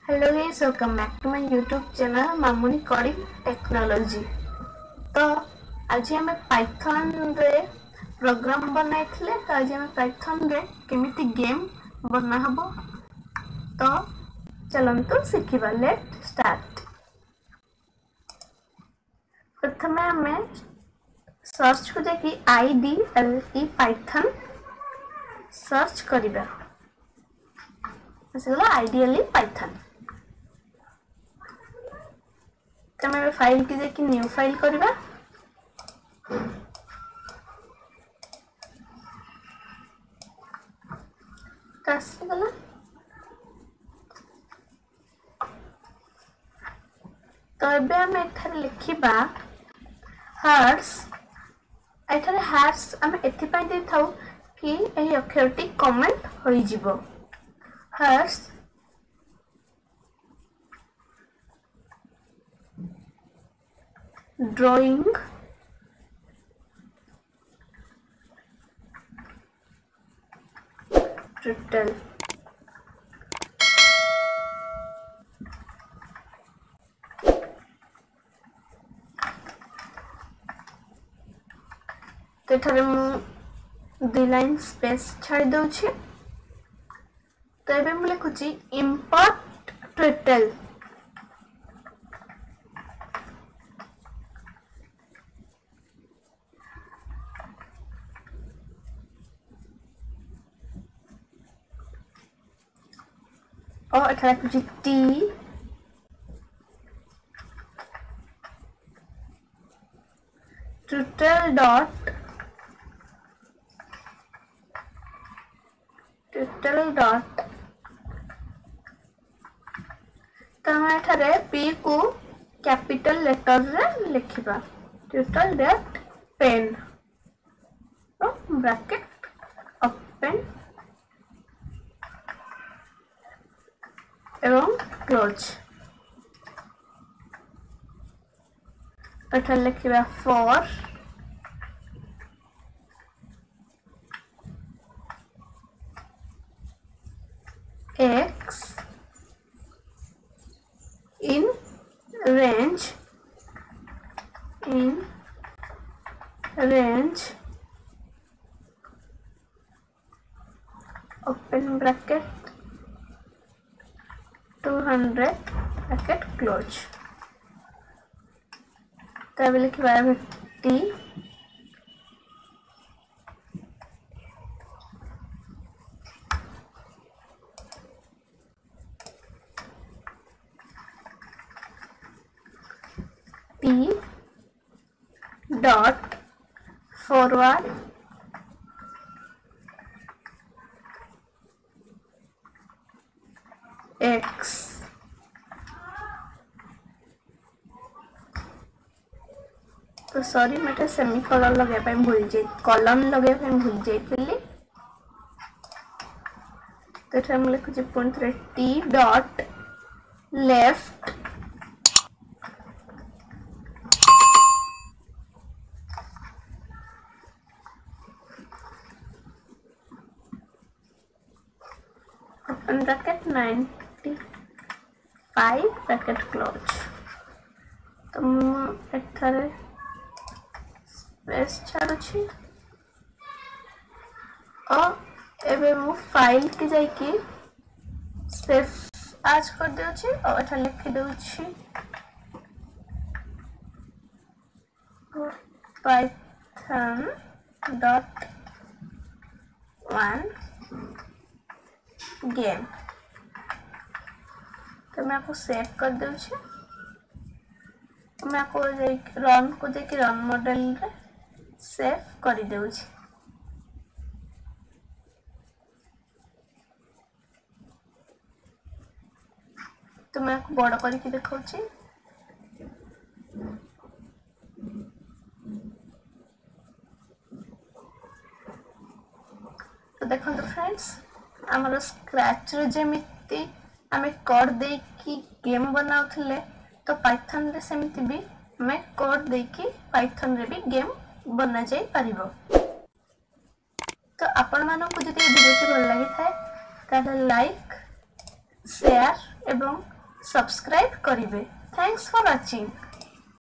Hello guys, welcome back to my YouTube channel Mamuni Coding Technology। तो आज हमें Python रे प्रोग्राम बनाई थिले। तो आज हमें पाइथन रे केमिति गेम बना हबो तो चलंतु सिखिबा। Let start. प्रथमे हमें सर्च को देखि IDLE पाइथन सर्च करिबा। असला IDLE पाइथन तमे फाइल की देखि न्यू फाइल करबा। कासी गला तो एबे हम एथर लिखिबा हार्स। एथर हार्स हम एथि पय दे थाउ कि एही अक्षरटी कमेंट होई जिवो। Horse drawing turtle। तो एठारे मु दि लाइन स्पेस छाड़ दउछि। तो एबे मु लिखुछि import turtle। और एठारे कुछ t turtle dot तो हम एठारे p को कैपिटल लेटर रे लिखिबा। turtle dot pen bracket open एवं क्लोज। एठारे लिखिबा for x in range open bracket 200 bracket close। तो अब लिखिबा t dot forward x। तो सॉरी मैं सेमीकोलन लगे पे भूल जाई, कॉलन लगे पे भूल जाई थिली। तो एटा हम लिखु जे पॉइंट रे t dot left open bracket 95 bracket close। तो एथरे स्पेस छाड़ुछि और एबे मु फाइल के जाई कि सेव आज कर देउछि और एथा लिखि देउछि python dot one गेम। तो मैं आपको सेव कर दूँगी। मैं आपको रन को देखि रन मॉडल रे सेव कर दूँगी। तो मैं आपको बड़ करके दिखाऊँगी। तो देखो फ्रेंड्स आमर स्क्रैच रे जेमिति आमे कोड दे की गेम बनाउथले तो पाइथन रे सेमिति भी हमें कोड दे की पाइथन रे भी गेम बना जाई परिबो। तो आपण मानो को जति वीडियो भल लागि थाए ताले लाइक शेयर एवं ସବସ୍କ୍ରାଇବ୍ କରିବେ। Thanks for watching.